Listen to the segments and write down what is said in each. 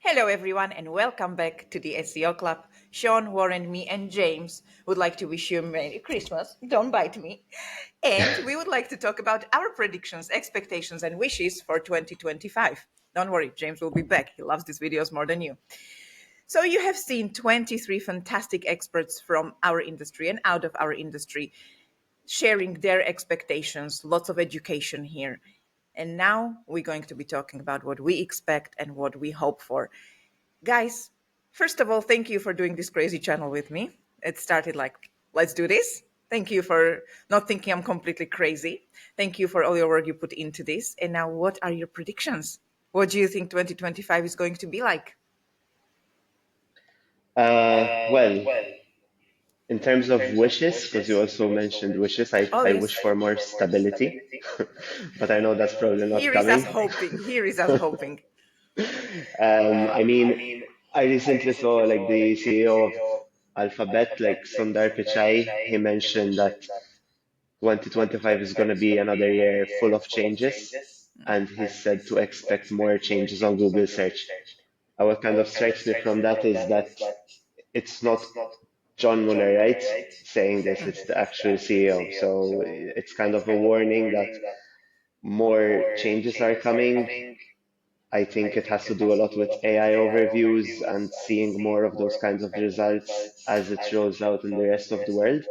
Hello, everyone, and welcome back to the SEO Club. Sean, Warren, me, and James would like to wish you a Merry Christmas. Don't bite me. And we would like to talk about our predictions, expectations, and wishes for 2025. Don't worry, James will be back. He loves these videos more than you. So, you have seen 23 fantastic experts from our industry and out of our industry sharing their expectations, lots of education here. And now we're going to be talking about what we expect and what we hope for. Guys, first of all, thank you for doing this crazy channel with me. It started like, let's do this. Thank you for not thinking I'm completely crazy. Thank you for all your work you put into this. And now, what are your predictions? What do you think 2025 is going to be like? Well, in terms of wishes, because you also mentioned wishes, Oh, I yes. wish for more stability, but I know that's probably not Here is us coming. hoping. Here is us hoping. I mean, I recently saw like the CEO of Alphabet, like Sundar Pichai, he mentioned that 2025 is going to be another year full of changes, and he said to expect more changes on Google search. What kind of strikes me from that is that it's not John Mueller, right, saying this, it's the actual CEO. So it's kind of a warning that more changes are coming. I think it has to do a lot with AI overviews and seeing more of those kinds of results as it rolls out in the rest of the world.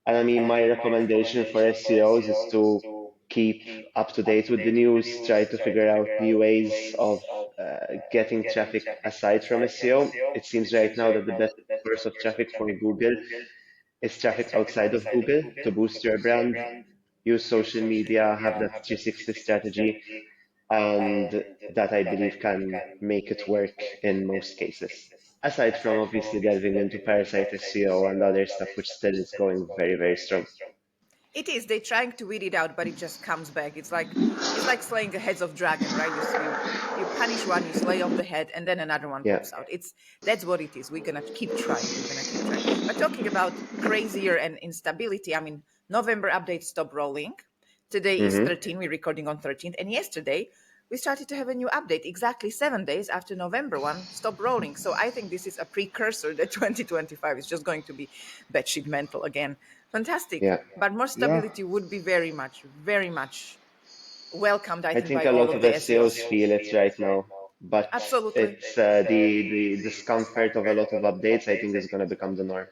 And I mean, my recommendation for SEOs is to keep up to date with the news, try to figure out new ways of getting traffic aside from SEO. It seems right now that the best source of traffic for Google is traffic outside of Google to boost your brand. Use social media, have that 360 strategy, and that I believe can make it work in most cases. Aside from obviously delving into Parasite SEO and other stuff, which still is going very, very strong. It is. They're trying to weed it out, but it just comes back. It's like slaying the heads of dragon, right? You punish one, you slay off the head, and then another one Yeah. pops out. That's what it is. We're gonna keep trying. We're gonna keep trying. But talking about crazier and instability, I mean, November updates stop rolling. Today is hmm 13. We're recording on 13th, and yesterday we started to have a new update exactly 7 days after November one stopped rolling. So I think this is a precursor that 2025 is just going to be batshit mental again. Fantastic. Yeah. But more Yeah, stability would be very much welcomed, I I think, think by a all lot of of the SEOs SEOs. feel it right now, but Absolutely. it's the discomfort of a lot of updates, I think, is going to become the norm.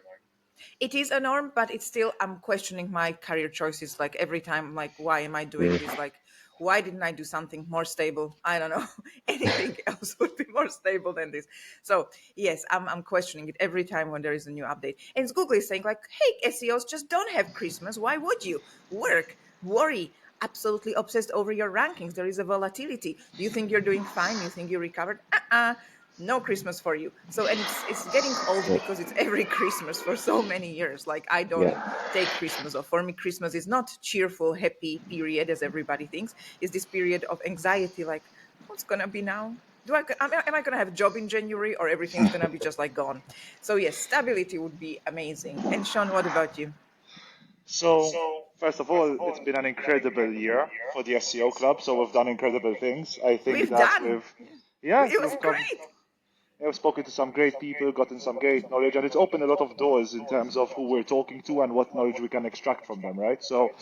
It is a norm, but it's still, I'm questioning my career choices. Like every time, like, why am I doing Mm. this? Like, why didn't I do something more stable? I don't know. Anything else would be more stable than this. So, yes, I'm questioning it every time when there is a new update. And Google is saying, like, hey, SEOs, just don't have Christmas. Why would you? Work, worry, absolutely obsessed over your rankings. There is a volatility. You think you're doing fine? You think you recovered? No Christmas for you. So, and it's getting old Yeah. because it's every Christmas for so many years. Like, I don't Yeah. take Christmas off. For me, Christmas is not cheerful, happy period as everybody thinks. It's this period of anxiety. Like, what's gonna be now? Am I gonna have a job in January, or everything's gonna be just like gone? So yes, stability would be amazing. And Sean, what about you? so first of all, it's been an incredible year for the SEO club. So we've done incredible things. I think We've that done. yeah, It was we've come, great. I've spoken to some great people, gotten some great knowledge, and it's opened a lot of doors in terms of who we're talking to and what knowledge we can extract from them, right? So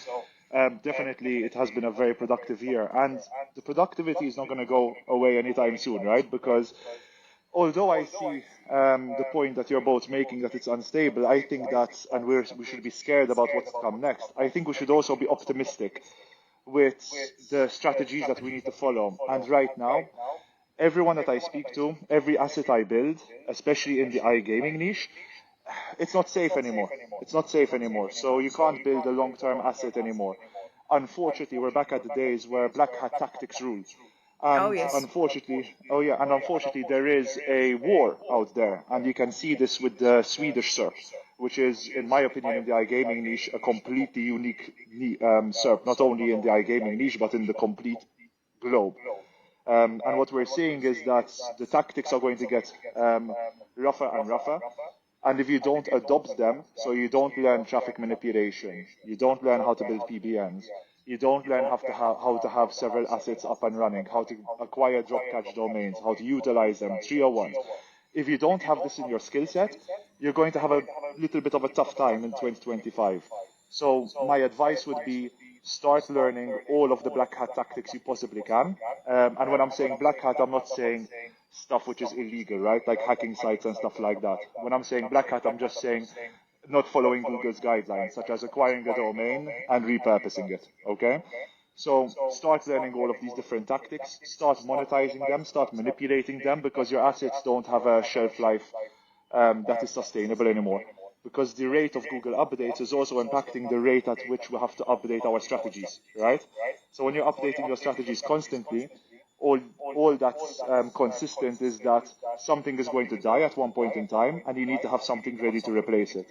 definitely it has been a very productive year. And the productivity is not going to go away anytime soon, right? Because although I see the point that you're both making that it's unstable, I think that, and we should be scared about what's to come next. I think we should also be optimistic with the strategies that we need to follow. And right now, everyone that I speak to, every asset I build, especially in the iGaming niche, it's not safe anymore. It's not safe anymore. So you can't build a long-term asset anymore. Unfortunately, we're back at the days where black hat tactics rule. Oh And yes. unfortunately, oh yeah, and unfortunately, there is a war out there, and you can see this with the Swedish SERP, which is, in my opinion, in the iGaming niche, a completely unique SERP, not only in the iGaming niche, but in the complete globe. And what we're seeing is that the tactics are going to get rougher and rougher. And if you don't adopt them, so you don't learn traffic manipulation, you don't learn how to build PBNs, You don't learn how to have several assets up and running, how to acquire drop catch domains, how to utilize them, 301s. If you don't have this in your skill set, you're going to have a little bit of a tough time in 2025. So my advice would be start learning all of the black hat tactics you possibly can. And when I'm saying black hat, I'm not saying stuff which is illegal, right? Like hacking sites and stuff like that. When I'm saying black hat, I'm just saying not following Google's guidelines, such as acquiring a domain and repurposing it. Okay? So start learning all of these different tactics, start monetizing them, start manipulating them, because your assets don't have a shelf life that is sustainable anymore. Because the rate of Google updates is also impacting the rate at which we have to update our strategies, right? So when you're updating your strategies constantly, all that's consistent is that something is going to die at one point in time, and you need to have something ready to replace it.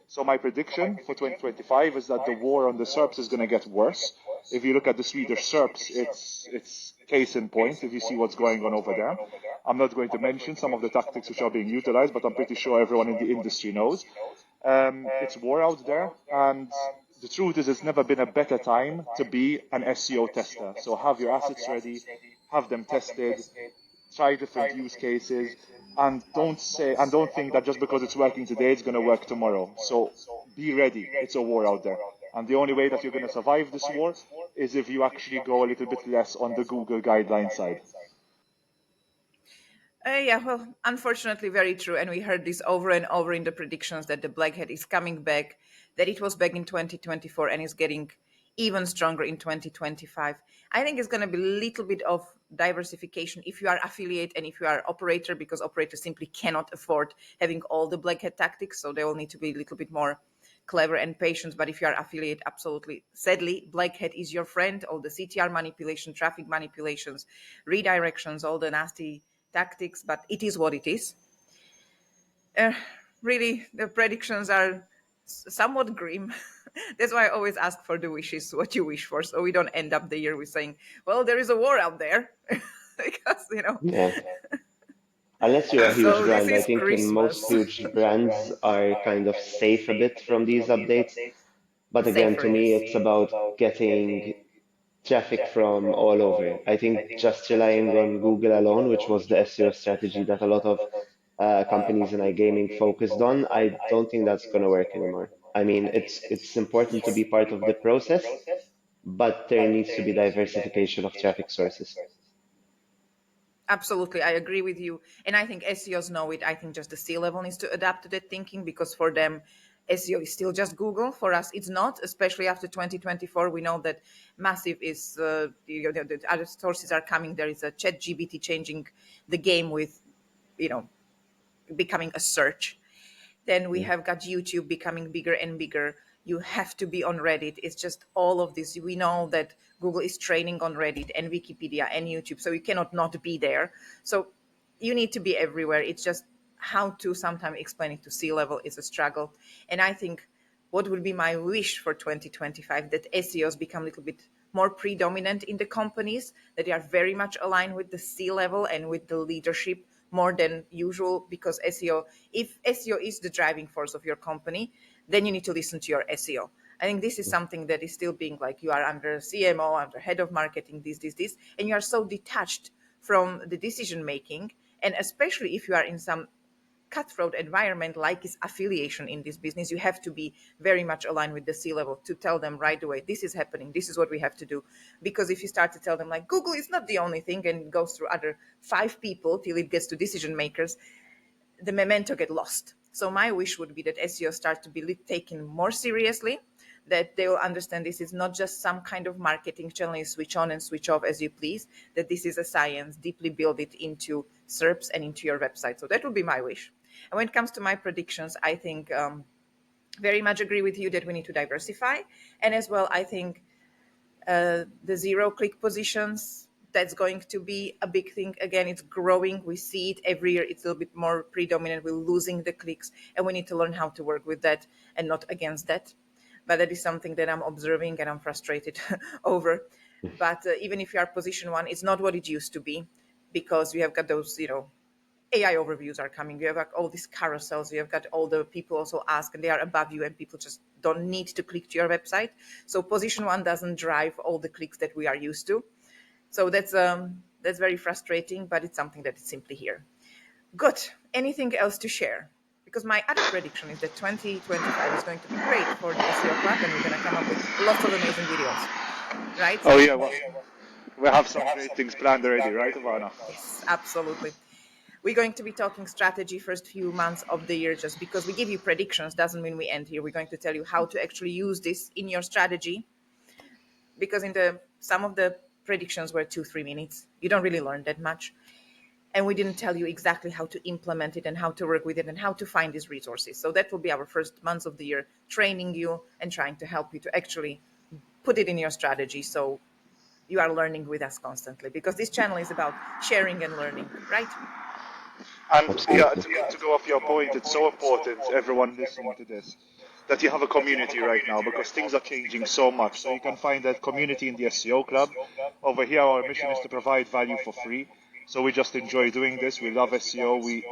So my prediction for 2025 is that the war on the SERPs is going to get worse. If you look at the Swedish SERPs, it's case in point. If you see what's going on over there, I'm not going to mention some of the tactics which are being utilized, but I'm pretty sure everyone in the industry knows. It's war out there, and the truth is, it's never been a better time to be an SEO tester. So have your assets ready, have them tested, try different use cases, and don't think that just because it's working today, it's going to work tomorrow. So be ready. It's a war out there. And the only way that you're going to survive this war is if you actually go a little bit less on the Google guideline side. Yeah, well, unfortunately, very true. And we heard this over and over in the predictions that the black hat is coming back, that it was back in 2024 and is getting even stronger in 2025. I think it's going to be a little bit of diversification if you are affiliate and if you are operator, because operators simply cannot afford having all the black hat tactics. So they will need to be a little bit more clever and patient. But if you are affiliate, absolutely, sadly, black hat is your friend. All the CTR manipulation, traffic manipulations, redirections, all the nasty tactics, but it is what it is. Uh, really, the predictions are somewhat grim. That's why I always ask for the wishes, what you wish for, so we don't end up the year with saying, well, there is a war out there. Because, Yeah. Unless you're a huge so this brand, I is think most Christmas. huge brands are kind of safe a bit from these updates. But again, Safer, to me, yes. it's about getting traffic from all over. I think just relying on Google alone, which was the SEO strategy that a lot of companies in iGaming focused on, I don't think that's going to work anymore. I mean, it's important to be part of the process, but there needs to be diversification of traffic sources. Absolutely, I agree with you. And I think SEOs know it. I think just the C level needs to adapt to that thinking, because for them, SEO is still just Google. For us, it's not, especially after 2024. We know that massive is, the other sources are coming. There is a chat GBT changing the game with, you know, becoming a search. Then we Mm. have got YouTube becoming bigger and bigger. You have to be on Reddit. It's just all of this. We know that Google is training on Reddit and Wikipedia and YouTube, so you cannot not be there. So you need to be everywhere. It's just how to sometimes explain it to C level is a struggle. And I think what would be my wish for 2025, that SEOs become a little bit more predominant in the companies, that they are very much aligned with the C level and with the leadership more than usual. Because SEO, if SEO is the driving force of your company, then you need to listen to your SEO. I think this is something that is still being like, you are under CMO, under head of marketing, this, and you are so detached from the decision making. And especially if you are in some cutthroat environment like is affiliation in this business, you have to be very much aligned with the C level to tell them right away, this is happening, this is what we have to do. Because if you start to tell them like Google is not the only thing, and it goes through other five people till it gets to decision makers, the memento get lost. So my wish would be that SEO start to be taken more seriously, that they will understand this is not just some kind of marketing channel you switch on and switch off as you please, that this is a science, deeply build it into SERPs and into your website. So that would be my wish. And when it comes to my predictions, I think very much agree with you that we need to diversify. And as well, I think the zero click positions, that's going to be a big thing. Again, it's growing. We see it every year. It's a little bit more predominant. We're losing the clicks, and we need to learn how to work with that and not against that. But that is something that I'm observing and I'm frustrated over. But even if you are position one, it's not what it used to be, because we have got those, AI overviews are coming. You have got all these carousels. You have got all the people also ask, and they are above you, and people just don't need to click to your website. So position one doesn't drive all the clicks that we are used to. So that's very frustrating, but it's something that is simply here. Good. Anything else to share? Because my other prediction is that 2025 is going to be great for the SEO Club, and we're going to come up with lots of amazing videos, right? Oh yeah, well, we have some great things planned already, right, Ivana? Yes, absolutely. We're going to be talking strategy first few months of the year. Just because we give you predictions doesn't mean we end here. We're going to tell you how to actually use this in your strategy, because in the some of the predictions were 2-3 minutes. You don't really learn that much, and we didn't tell you exactly how to implement it and how to work with it and how to find these resources. So that will be our first months of the year, training you and trying to help you to actually put it in your strategy, so you are learning with us constantly, because this channel is about sharing and learning, right? And yeah, Absolutely. to go off your point, it's so important, everyone listening to this, that you have a community right now because things are changing so much. So you can find that community in the SEO Club. Over here, our mission is to provide value for free. So we just enjoy doing this. We love SEO. We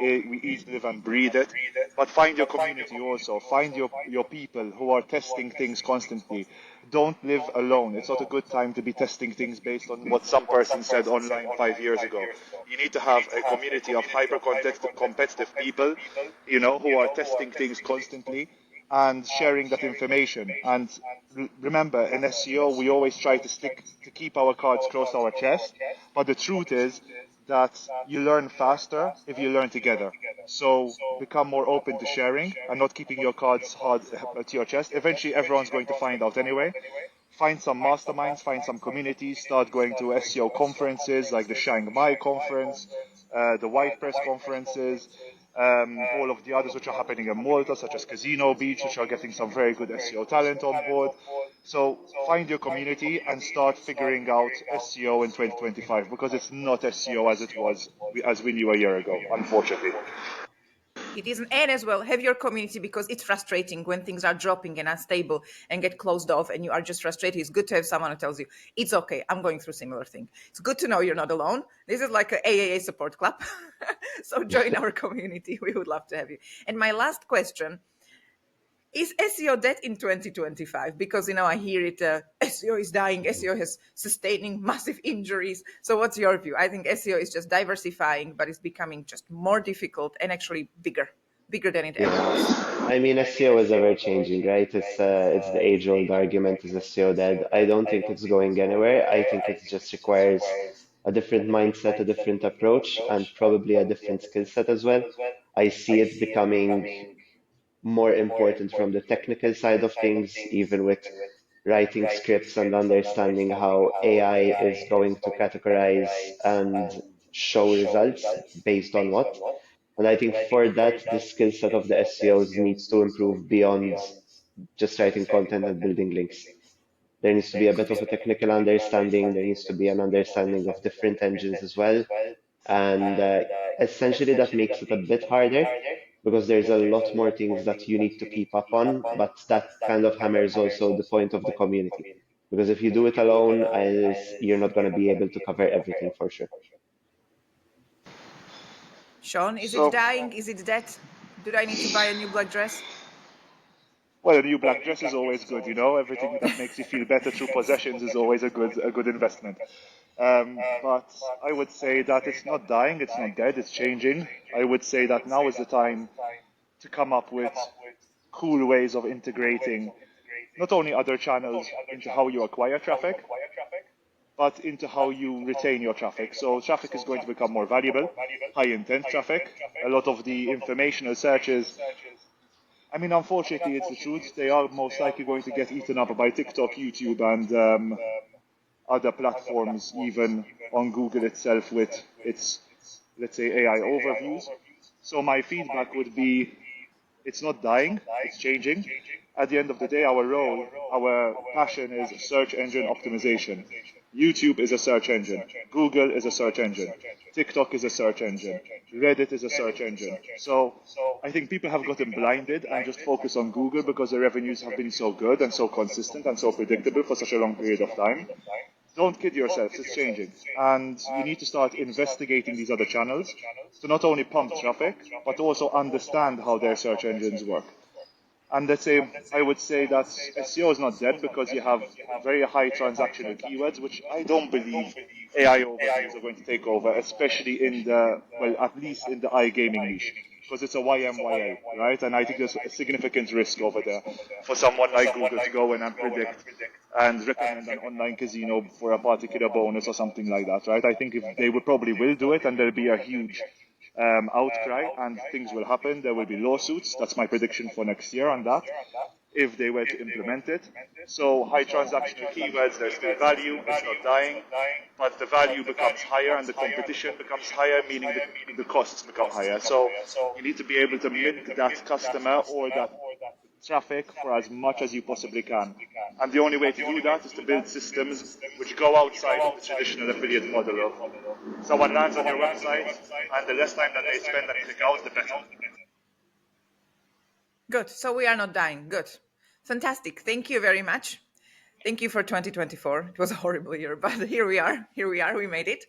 eat, live, and breathe it. But find your community also. Find your people who are testing things constantly. Don't live alone. It's not a good time to be testing things based on what some person said online 5 years ago. You need to have a community of hyper competitive people, who are testing things constantly and sharing that information. And remember, in SEO, we always try to keep our cards close to our chest. But the truth is that you learn faster if you learn together. So become more open to sharing and not keeping your cards hard to your chest. Eventually, everyone's going to find out anyway. Find some masterminds, find some communities, start going to SEO conferences like the Chiang Mai conference, the White Press conferences, all of the others which are happening in Malta, such as Casino Beach, which are getting some very good SEO talent on board. So find your community and start figuring out SEO in 2025, because it's not SEO as it was, as we knew a year ago, unfortunately. It isn't. And as well, have your community, because it's frustrating when things are dropping and unstable and get closed off and you are just frustrated. It's good to have someone who tells you, it's okay, I'm going through similar thing. It's good to know you're not alone. This is like a AAA support club. So join our community. We would love to have you. And my last question is SEO dead in 2025? Because, I hear it, SEO is dying, SEO has sustaining massive injuries. So what's your view? I think SEO is just diversifying, but it's becoming just more difficult and actually bigger than it ever Yeah. was. I mean, SEO is ever changing, right? It's the age-old argument, is SEO dead? I don't think it's going anywhere. I think it just requires a different mindset, a different approach, and probably a different skill set as well. I see it becoming more important from the technical side of things, even with writing scripts and understanding how AI is going to categorize and show results based on what. And I think for that, the skill set of the SEOs needs to improve beyond just writing content and building links. There needs to be a bit of a technical understanding. There needs to be an understanding of different engines as well. And essentially, that makes it a bit harder because there's a lot more things that you need to keep up on. But that kind of hammers also the point of the community. Because if you do it alone, you're not going to be able to cover everything for sure. Sean, is it So, dying? Is it dead? Do I need to buy a new black dress? well, a new black dress is always good, Everything that makes you feel better through possessions is always a good investment. But I would say that it's not dying, it's not dead, it's changing. I would say that now is the time to come up with cool ways of integrating not only other channels into how you acquire traffic, but into how you retain your traffic. So traffic is going to become more valuable, high intent traffic. A lot of the informational searches, I mean, unfortunately, it's the truth. They are most likely going to get eaten up by TikTok, YouTube, and other platforms, even on Google itself with its, let's say, AI overviews. So my feedback would be it's not dying, it's changing. At the end of the day, our role, our passion is search engine optimization. YouTube is a search engine. Google is a search engine. TikTok is a search engine. Reddit is a search engine. So I think people have gotten blinded and just focus on Google because the revenues have been so good and so consistent and so predictable for such a long period of time. don't kid yourselves, it's changing. And you need to start investigating these other channels to not only pump traffic, but also understand how their search engines work. And let's say, I would say that SEO is not dead because you have very high transactional keywords, which I don't believe AI overviews are going to take over, especially in the, well, at least in the iGaming niche, because it's a YMYA, right? And I think there's a significant risk over there for someone like Google to go in and predict and recommend an online casino for a particular bonus or something like that, right? I think if they would probably will do it, and there'll be a huge outcry, and things will happen. There will be lawsuits. That's my prediction for next year on that, if they were to implement it. So high transactional keywords, there's still value. It's not dying, but the value becomes higher and the competition becomes higher, meaning the costs become higher. So you need to be able to mint that customer or that traffic for as much as you possibly can. And the only way to do that is to build systems which go outside of the traditional affiliate model of someone lands on your website, and the less time that they spend and click out, the better. Good. So we are not dying. Good. Fantastic. Thank you very much. Thank you for 2024. It was a horrible year, but here we are. Here we are. We made it.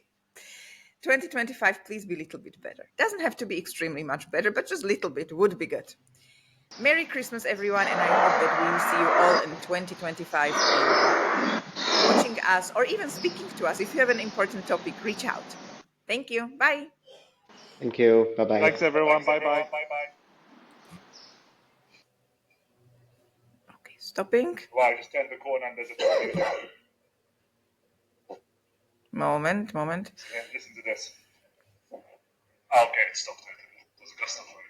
2025, please be a little bit better. Doesn't have to be extremely much better, but just a little bit would be good. Merry Christmas, everyone, and I hope that we will see you all in 2025 watching us or even speaking to us. If you have an important topic, reach out. Thank you. Bye. Thank you. Bye Thanks, bye. everyone. Bye bye. Okay, stopping. Wow, I just turned the corner and there's a tornado. Moment. Listen to this. Okay, it stopped. There's a gust of wind.